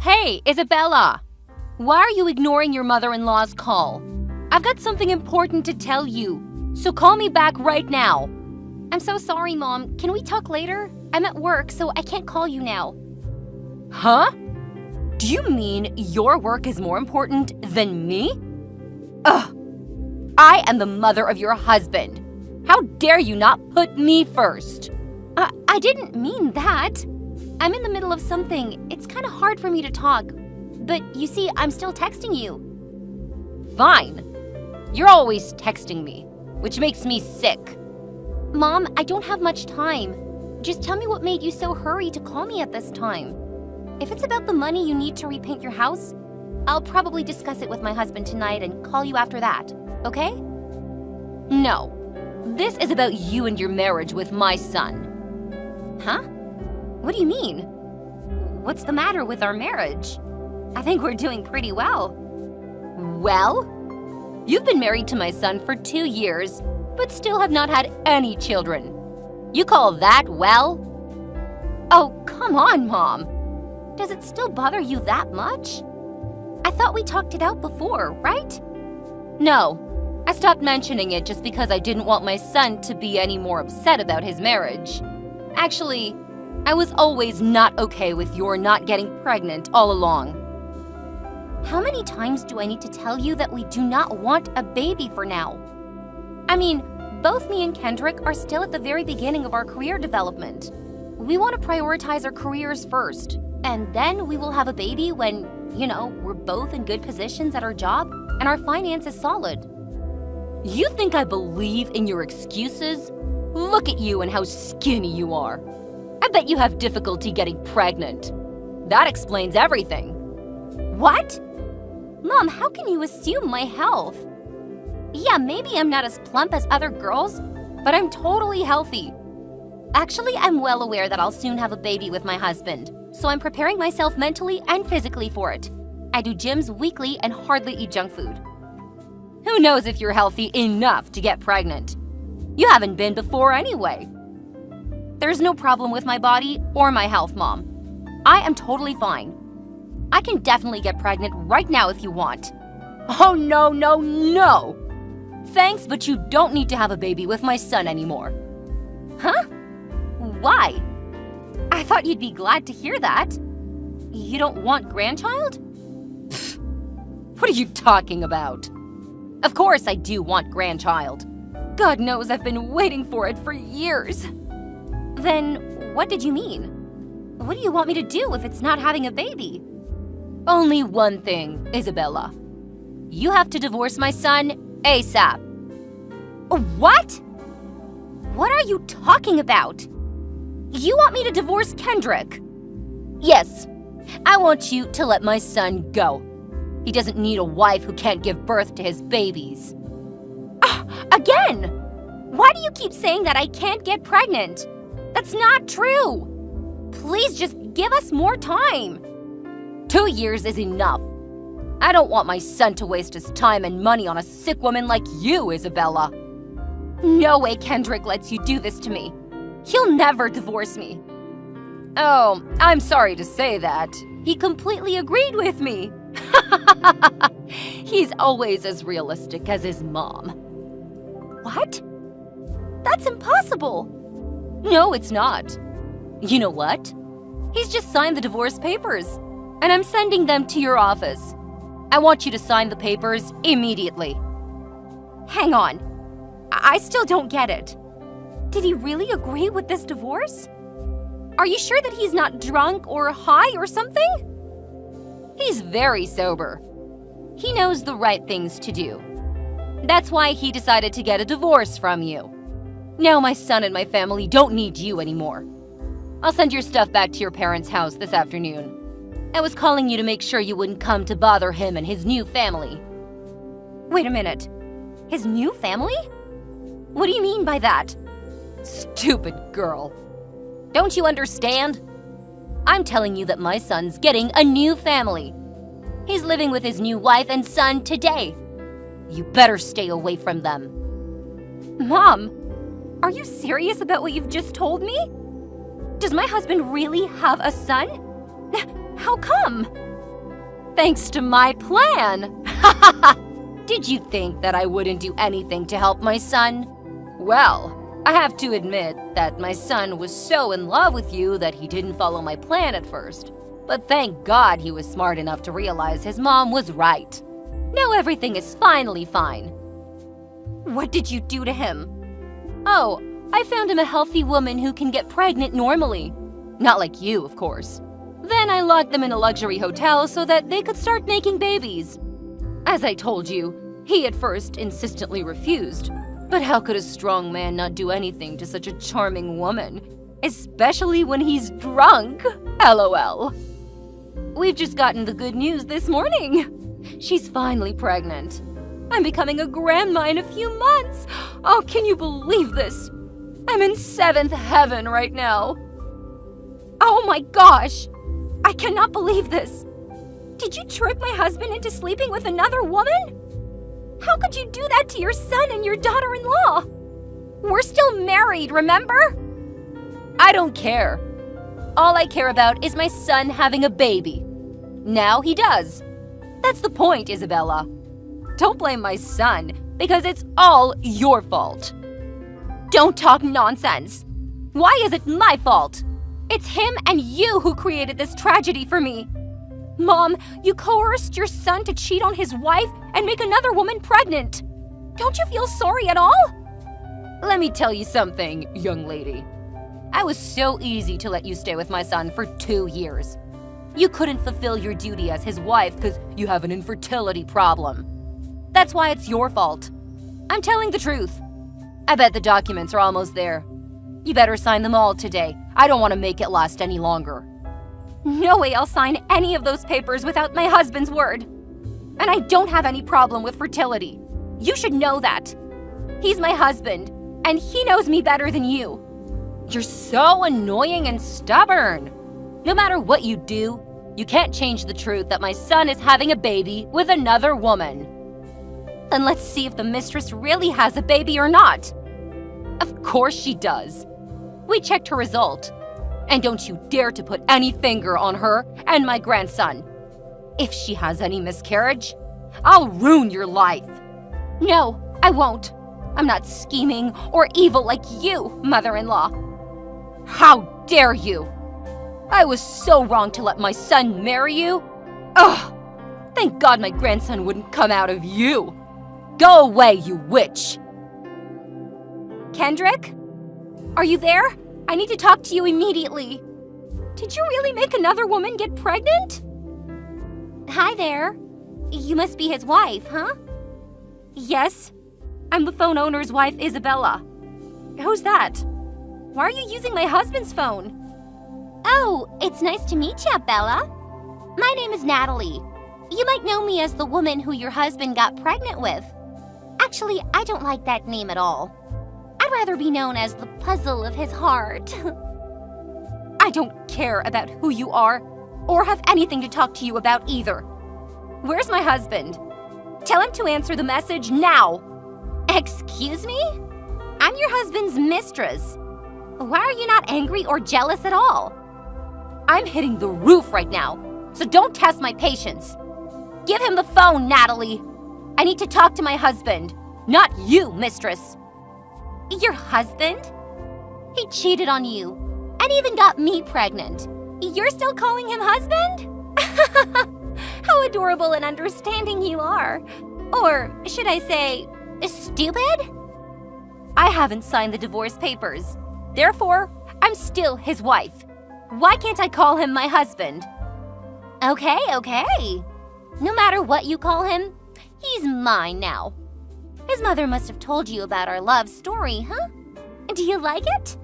Hey, Isabella! Why are you ignoring your mother-in-law's call? I've got something important to tell you, so call me back right now. I'm so sorry, Mom. Can we talk later? I'm at work, so I can't call you now. Huh? Do you mean your work is more important than me? Ugh! I am the mother of your husband. How dare you not put me first? I didn't mean that. I'm in the middle of something. It's kind of hard for me to talk. But you see, I'm still texting you. Fine. You're always texting me, which makes me sick. Mom, I don't have much time. Just tell me what made you so hurry to call me at this time. If it's about the money you need to repaint your house, I'll probably discuss it with my husband tonight and call you after that, okay? No. This is about you and your marriage with my son. Huh? What do you mean? What's the matter with our marriage? I think we're doing pretty well. Well? You've been married to my son for 2 years, but still have not had any children. You call that well? Oh, come on, Mom. Does it still bother you that much? I thought we talked it out before, right? No. I stopped mentioning it just because I didn't want my son to be any more upset about his marriage. Actually, I was always not okay with your not getting pregnant all along. How many times do I need to tell you that we do not want a baby for now? I mean, both me and Kendrick are still at the very beginning of our career development. We want to prioritize our careers first, and then we will have a baby when, we're both in good positions at our job and our finance is solid. You think I believe in your excuses? Look at you and how skinny you are. I bet you have difficulty getting pregnant. That explains everything. What? Mom, how can you assume my health? Yeah, maybe I'm not as plump as other girls, but I'm totally healthy. Actually, I'm well aware that I'll soon have a baby with my husband, so I'm preparing myself mentally and physically for it. I do gyms weekly and hardly eat junk food. Who knows if you're healthy enough to get pregnant? You haven't been before anyway. There's no problem with my body or my health, Mom. I am totally fine. I can definitely get pregnant right now if you want. Oh, no, no, no! Thanks, but you don't need to have a baby with my son anymore. Huh? Why? I thought you'd be glad to hear that. You don't want grandchild? Pfft, what are you talking about? Of course I do want grandchild. God knows I've been waiting for it for years. Then what did you mean? What do you want me to do if it's not having a baby? Only one thing, Isabella. You have to divorce my son ASAP. What? What are you talking about? You want me to divorce Kendrick? Yes. I want you to let my son go. He doesn't need a wife who can't give birth to his babies. Again! Why do you keep saying that I can't get pregnant? That's not true! Please just give us more time. 2 years is enough. I don't want my son to waste his time and money on a sick woman like you, Isabella. No way Kendrick lets you do this to me. He'll never divorce me. Oh, I'm sorry to say that. He completely agreed with me. He's always as realistic as his mom. What? That's impossible. No, it's not. You know what? He's just signed the divorce papers, and I'm sending them to your office. I want you to sign the papers immediately. Hang on. I still don't get it. Did he really agree with this divorce? Are you sure that he's not drunk or high or something? He's very sober. He knows the right things to do. That's why he decided to get a divorce from you. Now my son and my family don't need you anymore. I'll send your stuff back to your parents' house this afternoon. I was calling you to make sure you wouldn't come to bother him and his new family. Wait a minute. His new family? What do you mean by that? Stupid girl. Don't you understand? I'm telling you that my son's getting a new family. He's living with his new wife and son today. You better stay away from them. Mom, are you serious about what you've just told me? Does my husband really have a son? How come? Thanks to my plan. Did you think that I wouldn't do anything to help my son? Well, I have to admit that my son was so in love with you that he didn't follow my plan at first. But thank God he was smart enough to realize his mom was right. Now everything is finally fine. What did you do to him? Oh, I found him a healthy woman who can get pregnant normally. Not like you, of course. Then I locked them in a luxury hotel so that they could start making babies. As I told you, he at first insistently refused. But how could a strong man not do anything to such a charming woman? Especially when he's drunk. LOL. We've just gotten the good news this morning. She's finally pregnant. I'm becoming a grandma in a few months. Oh, can you believe this? I'm in 7th heaven right now. Oh my gosh! I cannot believe this. Did you trick my husband into sleeping with another woman? How could you do that to your son and your daughter-in-law? We're still married, remember? I don't care. All I care about is my son having a baby. Now he does. That's the point, Isabella. Don't blame my son, because it's all your fault. Don't talk nonsense. Why is it my fault? It's him and you who created this tragedy for me. Mom, you coerced your son to cheat on his wife and make another woman pregnant. Don't you feel sorry at all? Let me tell you something, young lady. I was so easy to let you stay with my son for 2 years. You couldn't fulfill your duty as his wife because you have an infertility problem. That's why it's your fault. I'm telling the truth. I bet the documents are almost there. You better sign them all today. I don't want to make it last any longer. No way I'll sign any of those papers without my husband's word. And I don't have any problem with fertility. You should know that. He's my husband, and he knows me better than you. You're so annoying and stubborn. No matter what you do, you can't change the truth that my son is having a baby with another woman. Then let's see if the mistress really has a baby or not. Of course she does. We checked her result. And don't you dare to put any finger on her and my grandson. If she has any miscarriage, I'll ruin your life. No, I won't. I'm not scheming or evil like you, mother-in-law. How dare you? I was so wrong to let my son marry you. Ugh! Thank God my grandson wouldn't come out of you. Go away, you witch! Kendrick? Are you there? I need to talk to you immediately. Did you really make another woman get pregnant? Hi there. You must be his wife, huh? Yes. I'm the phone owner's wife, Isabella. Who's that? Why are you using my husband's phone? Oh, it's nice to meet you, Bella. My name is Natalie. You might know me as the woman who your husband got pregnant with. Actually, I don't like that name at all. I'd rather be known as the puzzle of his heart. I don't care about who you are, or have anything to talk to you about either. Where's my husband? Tell him to answer the message now. Excuse me? I'm your husband's mistress. Why are you not angry or jealous at all? I'm hitting the roof right now, so don't test my patience. Give him the phone, Natalie. I need to talk to my husband, not you, mistress. Your husband? He cheated on you, and even got me pregnant. You're still calling him husband? How adorable and understanding you are. Or should I say, stupid? I haven't signed the divorce papers. Therefore, I'm still his wife. Why can't I call him my husband? Okay. No matter what you call him, he's mine now. His mother must have told you about our love story, huh? Do you like it?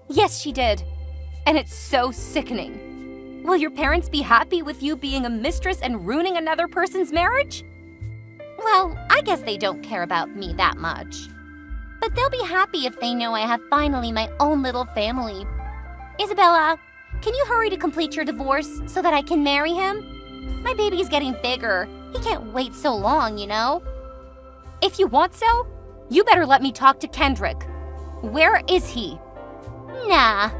Yes, she did. And it's so sickening. Will your parents be happy with you being a mistress and ruining another person's marriage? Well, I guess they don't care about me that much. But they'll be happy if they know I have finally my own little family. Isabella, can you hurry to complete your divorce so that I can marry him? My baby's getting bigger. He can't wait so long, you know? If you want so, you better let me talk to Kendrick. Where is he? Nah.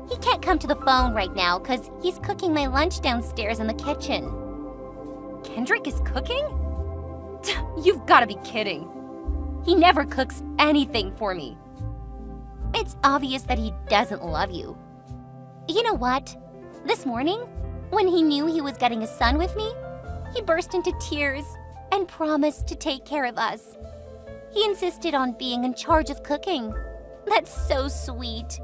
He can't come to the phone right now because he's cooking my lunch downstairs in the kitchen. Kendrick is cooking? You've got to be kidding. He never cooks anything for me. It's obvious that he doesn't love you. You know what? This morning, when he knew he was getting a son with me, he burst into tears and promised to take care of us. He insisted on being in charge of cooking. That's so sweet.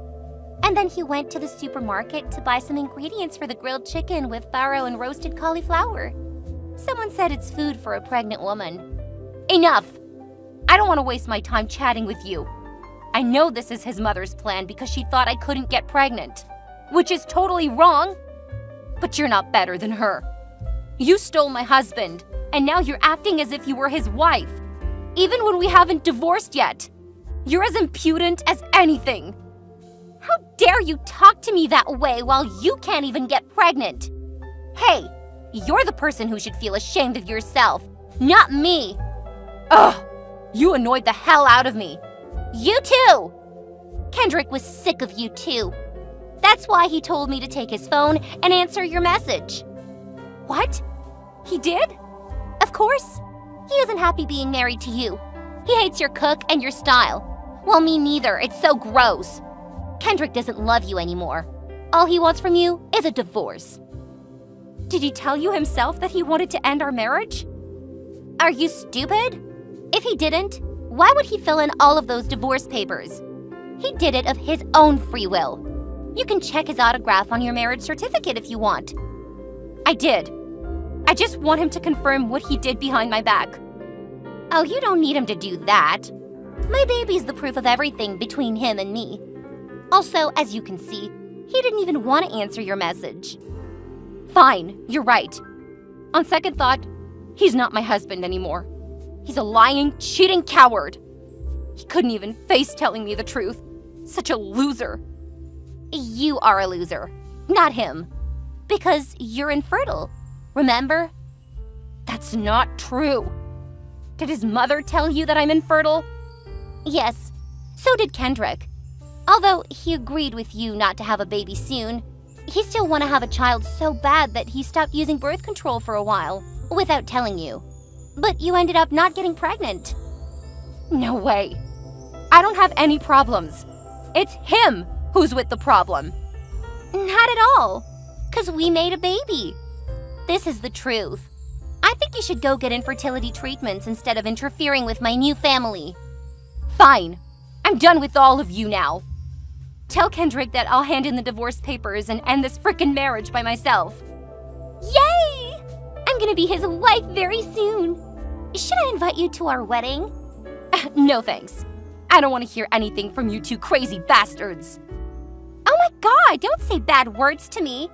And then he went to the supermarket to buy some ingredients for the grilled chicken with farro and roasted cauliflower. Someone said it's food for a pregnant woman. Enough! I don't want to waste my time chatting with you. I know this is his mother's plan because she thought I couldn't get pregnant, which is totally wrong. But you're not better than her. You stole my husband, and now you're acting as if you were his wife, even when we haven't divorced yet. You're as impudent as anything. How dare you talk to me that way while you can't even get pregnant? Hey, you're the person who should feel ashamed of yourself, not me. Ugh, you annoyed the hell out of me. You too! Kendrick was sick of you too. That's why he told me to take his phone and answer your message. What? He did? Of course. He isn't happy being married to you. He hates your cook and your style. Well, me neither. It's so gross. Kendrick doesn't love you anymore. All he wants from you is a divorce. Did he tell you himself that he wanted to end our marriage? Are you stupid? If he didn't, why would he fill in all of those divorce papers? He did it of his own free will. You can check his autograph on your marriage certificate if you want. I did. I just want him to confirm what he did behind my back. Oh, you don't need him to do that. My baby's the proof of everything between him and me. Also, as you can see, he didn't even want to answer your message. Fine, you're right. On second thought, he's not my husband anymore. He's a lying, cheating coward. He couldn't even face telling me the truth. Such a loser. You are a loser, not him. Because you're infertile, remember? That's not true. Did his mother tell you that I'm infertile? Yes, so did Kendrick. Although he agreed with you not to have a baby soon, he still want to have a child so bad that he stopped using birth control for a while, without telling you. But you ended up not getting pregnant. No way. I don't have any problems. It's him who's with the problem. Not at all, 'cause we made a baby. This is the truth. I think you should go get infertility treatments instead of interfering with my new family. Fine. I'm done with all of you now. Tell Kendrick that I'll hand in the divorce papers and end this frickin' marriage by myself. Yay! I'm gonna be his wife very soon. Should I invite you to our wedding? No thanks. I don't want to hear anything from you two crazy bastards. Oh my God, don't say bad words to me.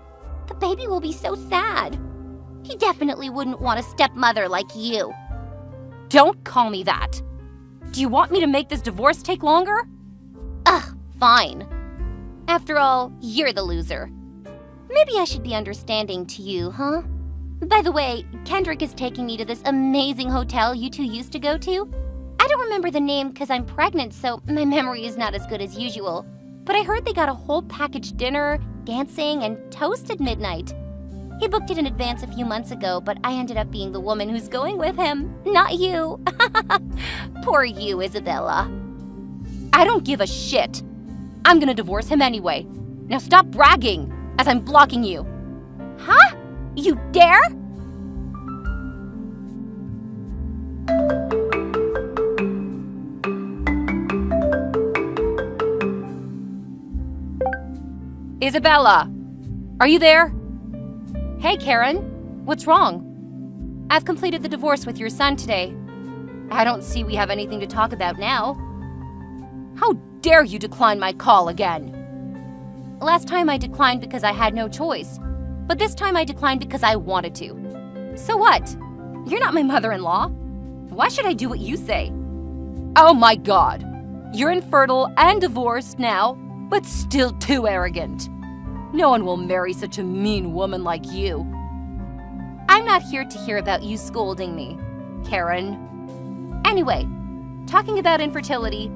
The baby will be so sad. He definitely wouldn't want a stepmother like you. Don't call me that. Do you want me to make this divorce take longer? Ugh, fine. After all, you're the loser. Maybe I should be understanding to you, huh? By the way, Kendrick is taking me to this amazing hotel you two used to go to. I don't remember the name because I'm pregnant, so my memory is not as good as usual. But I heard they got a whole package dinner, dancing, and toast at midnight. He booked it in advance a few months ago, but I ended up being the woman who's going with him, not you. Poor you, Isabella. I don't give a shit. I'm gonna divorce him anyway. Now stop bragging, as I'm blocking you. Huh? You dare? Isabella, are you there? Hey, Karen, what's wrong? I've completed the divorce with your son today. I don't see we have anything to talk about now. How dare you decline my call again? Last time I declined because I had no choice, but this time I declined because I wanted to. So what? You're not my mother-in-law. Why should I do what you say? Oh my God. You're infertile and divorced now, but still too arrogant. No one will marry such a mean woman like you. I'm not here to hear about you scolding me, Karen. Anyway, talking about infertility,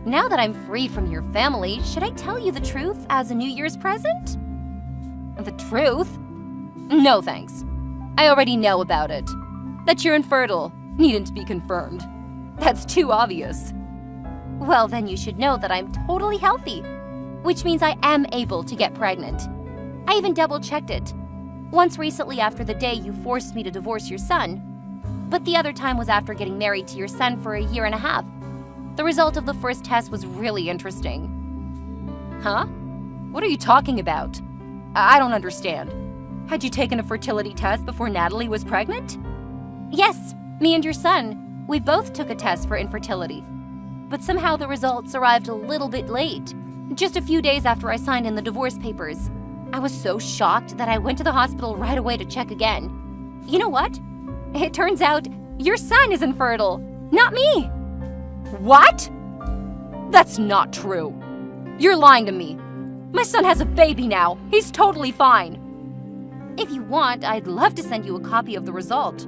Now that I'm free from your family, should I tell you the truth as a New Year's present? The truth? No thanks. I already know about it. That you're infertile needn't be confirmed. That's too obvious. Well, then you should know that I'm totally healthy, which means I am able to get pregnant. I even double-checked it. Once recently after the day you forced me to divorce your son, but the other time was after getting married to your son for a year and a half. The result of the first test was really interesting. Huh? What are you talking about? I don't understand. Had you taken a fertility test before Natalie was pregnant? Yes, me and your son. We both took a test for infertility. But somehow the results arrived a little bit late, just a few days after I signed in the divorce papers. I was so shocked that I went to the hospital right away to check again. You know what? It turns out your son is infertile, not me. What? That's not true. You're lying to me. My son has a baby now. He's totally fine. If you want, I'd love to send you a copy of the result.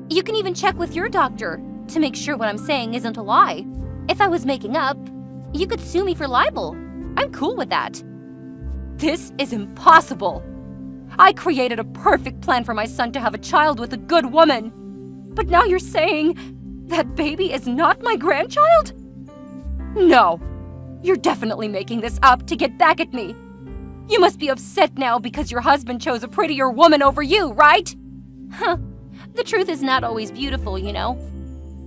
You can even check with your doctor to make sure what I'm saying isn't a lie. If I was making up, you could sue me for libel. I'm cool with that. This is impossible. I created a perfect plan for my son to have a child with a good woman. But now you're saying that baby is not my grandchild? No, you're definitely making this up to get back at me. You must be upset now because your husband chose a prettier woman over you, right? Huh, the truth is not always beautiful, you know.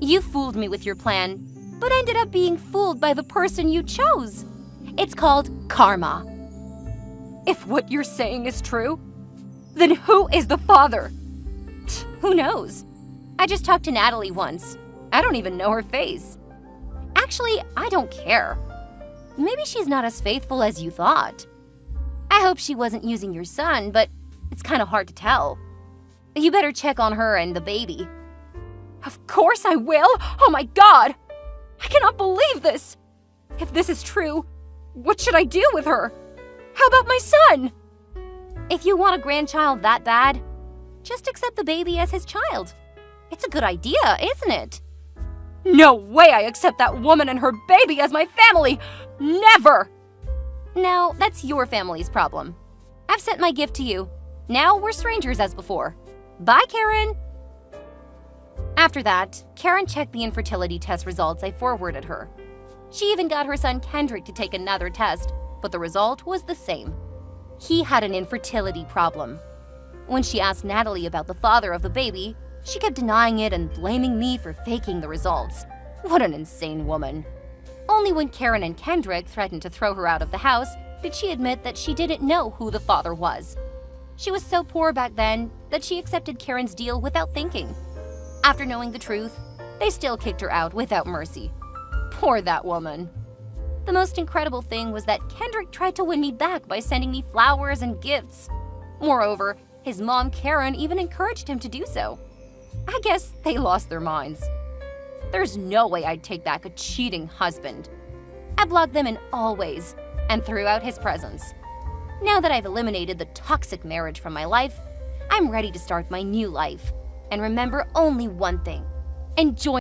You fooled me with your plan, but ended up being fooled by the person you chose. It's called karma. If what you're saying is true, then who is the father? Who knows? I just talked to Natalie once. I don't even know her face. Actually, I don't care. Maybe she's not as faithful as you thought. I hope she wasn't using your son, but it's kind of hard to tell. You better check on her and the baby. Of course I will! Oh my God! I cannot believe this! If this is true, what should I do with her? How about my son? If you want a grandchild that bad, just accept the baby as his child. It's a good idea, isn't it? No way I accept that woman and her baby as my family! Never! Now, that's your family's problem. I've sent my gift to you. Now we're strangers as before. Bye, Karen! After that, Karen checked the infertility test results I forwarded her. She even got her son Kendrick to take another test, but the result was the same. He had an infertility problem. When she asked Natalie about the father of the baby, she kept denying it and blaming me for faking the results. What an insane woman. Only when Karen and Kendrick threatened to throw her out of the house did she admit that she didn't know who the father was. She was so poor back then that she accepted Karen's deal without thinking. After knowing the truth, they still kicked her out without mercy. Poor that woman. The most incredible thing was that Kendrick tried to win me back by sending me flowers and gifts. Moreover, his mom Karen even encouraged him to do so. I guess they lost their minds. There's no way I'd take back a cheating husband. I blocked them in all ways and threw out his presence. Now that I've eliminated the toxic marriage from my life, I'm ready to start my new life. And remember only one thing: enjoy